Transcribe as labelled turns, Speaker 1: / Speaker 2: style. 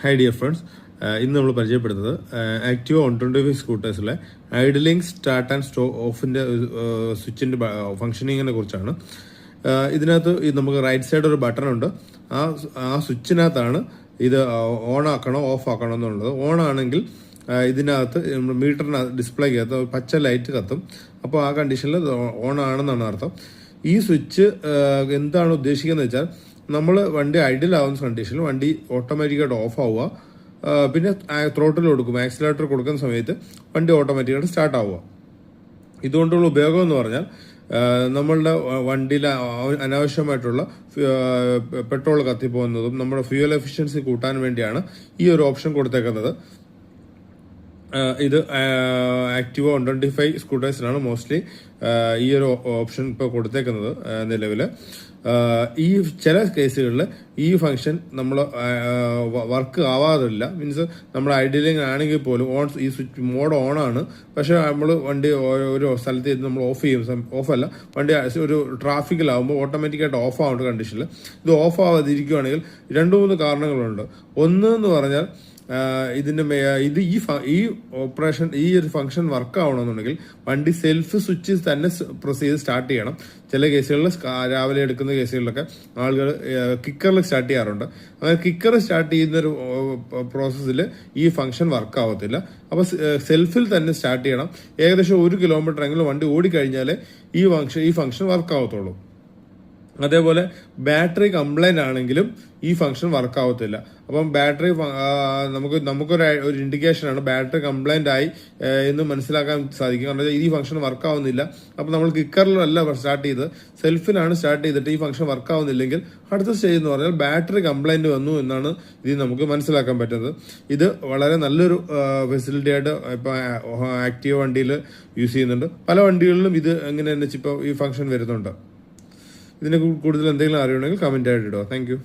Speaker 1: Hi dear friends, ഇന്ന് നമ്മൾ പരിചയപ്പെടുന്നത് ആക്റ്റീവ 125 സ്കൂട്ടേഴ്സിലെ ഐഡലിംഗ് സ്റ്റാർട്ട് ആൻഡ് സ്റ്റോ ഓഫിൻ്റെ സ്വിച്ചിൻ്റെ ഫംഗ്ഷനിങ്ങിനെ കുറിച്ചാണ്. ഇതിനകത്ത് നമുക്ക് റൈറ്റ് സൈഡ് ഒരു ബട്ടൺ ഉണ്ട്. ആ സ്വിച്ചിനകത്താണ് ഇത് ഓൺ ആക്കണോ ഓഫ് ആക്കണോ എന്നുള്ളത്. ഓൺ ആണെങ്കിൽ ഇതിനകത്ത് മീറ്ററിനകത്ത് ഡിസ്പ്ലേക്കകത്ത് പച്ച ലൈറ്റ് കത്തും. അപ്പോൾ ആ കണ്ടീഷനിൽ ഓൺ ആണെന്നാണ് അർത്ഥം. ഈ സ്വിച്ച് എന്താണ് ഉദ്ദേശിക്കുന്നത് വെച്ചാൽ, നമ്മൾ വണ്ടി ഐഡിൽ ആവുന്ന കണ്ടീഷനിൽ വണ്ടി ഓട്ടോമാറ്റിക്കായിട്ട് ഓഫ് ആവുക, പിന്നെ ത്രോട്ടിൽ കൊടുക്കും, ആക്സിലേറ്റർ കൊടുക്കുന്ന സമയത്ത് വണ്ടി ഓട്ടോമാറ്റിക്കായിട്ട് സ്റ്റാർട്ട് ആവുക. ഇതുകൊണ്ടുള്ള ഉപയോഗം എന്ന് പറഞ്ഞാൽ, നമ്മളുടെ വണ്ടിയിൽ അനാവശ്യമായിട്ടുള്ള പെട്രോൾ കത്തിപ്പോകുന്നതും നമ്മുടെ ഫ്യൂവൽ എഫിഷ്യൻസി കൂട്ടാൻ വേണ്ടിയാണ് ഈ ഒരു ഓപ്ഷൻ കൊടുത്തേക്കുന്നത്. ഇത് ആക്റ്റീവ 125 സ്കൂട്ടേഴ്സിനാണ് മോസ്റ്റ്ലി ഈ ഒരു ഓപ്ഷൻ ഇപ്പോൾ കൊടുത്തേക്കുന്നത് നിലവിൽ. ഈ ചില കേസുകളിൽ ഈ ഫംഗ്ഷൻ നമ്മൾ വർക്ക് ആവാറില്ല. മീൻസ് നമ്മൾ ഐഡിയലിംഗ് ആണെങ്കിൽ പോലും ഈ സ്വിച്ച് മോഡ് ഓൺ ആണ്, പക്ഷെ നമ്മൾ വണ്ടി ഒരു സ്ഥലത്ത് നമ്മൾ ഓഫ് ചെയ്യും, ഓഫല്ല, വണ്ടി ഒരു ട്രാഫിക്കിലാവുമ്പോൾ ഓട്ടോമാറ്റിക്കായിട്ട് ഓഫ് ആവേണ്ട കണ്ടീഷനിൽ ഇത് ഓഫ് ആവാതിരിക്കുകയാണെങ്കിൽ 2-3 കാരണങ്ങളുണ്ട്. ഒന്ന് എന്ന് പറഞ്ഞാൽ, ഈ ഓപ്പറേഷൻ, ഈ ഒരു ഫംഗ്ഷൻ വർക്ക് ആവണമെന്നുണ്ടെങ്കിൽ വണ്ടി സെൽഫ് സ്വിച്ച് തന്നെ പ്രസ് ചെയ്ത് സ്റ്റാർട്ട് ചെയ്യണം. ചില കേസുകളിൽ രാവിലെ എടുക്കുന്ന കേസുകളിലൊക്കെ ആളുകൾ കിക്കറിൽ സ്റ്റാർട്ട് ചെയ്യാറുണ്ട്. അങ്ങനെ കിക്കർ സ്റ്റാർട്ട് ചെയ്യുന്നൊരു പ്രോസസ്സിൽ ഈ ഫംഗ്ഷൻ വർക്ക് ആവത്തില്ല. അപ്പോൾ സെൽഫിൽ തന്നെ സ്റ്റാർട്ട് ചെയ്യണം. ഏകദേശം 1 കിലോമീറ്റർ എങ്കിലും വണ്ടി ഓടിക്കഴിഞ്ഞാലേ ഈ ഫംഗ്ഷൻ വർക്ക് ആവത്തുള്ളൂ. അതേപോലെ ബാറ്ററി കംപ്ലൈന്റ് ആണെങ്കിലും ഈ ഫംഗ്ഷൻ വർക്ക് ആവത്തില്ല. അപ്പം ബാറ്ററി നമുക്കൊരു ഇൻഡിക്കേഷനാണ് ബാറ്ററി കംപ്ലൈന്റ് ആയി എന്ന് മനസ്സിലാക്കാൻ സാധിക്കും. കാരണം ഈ ഫംഗ്ഷൻ വർക്ക് ആവുന്നില്ല. അപ്പം നമ്മൾ കിക്കറിലല്ല സ്റ്റാർട്ട് ചെയ്ത് സെൽഫിലാണ് സ്റ്റാർട്ട് ചെയ്തിട്ട് ഈ ഫംഗ്ഷൻ വർക്ക് ആവുന്നില്ലെങ്കിൽ അടുത്ത സ്റ്റേജ് എന്ന് പറഞ്ഞാൽ ബാറ്ററി കംപ്ലൈന്റ് വന്നു എന്നാണ് ഇത് നമുക്ക് മനസ്സിലാക്കാൻ പറ്റുന്നത്. ഇത് വളരെ നല്ലൊരു ഫെസിലിറ്റി ആയിട്ട് ഇപ്പൊ ആക്റ്റീവ വണ്ടിയിൽ യൂസ് ചെയ്യുന്നുണ്ട്. പല വണ്ടികളിലും ഇത് എങ്ങനെ ഇപ്പോൾ ഈ ഫംഗ്ഷൻ വരുന്നുണ്ട്. ഇതിനെ കൂടുതൽ എന്തെങ്കിലും അറിയണമെങ്കിൽ കമന്റ് ആയിട്ട് ഇടുക. Thank you.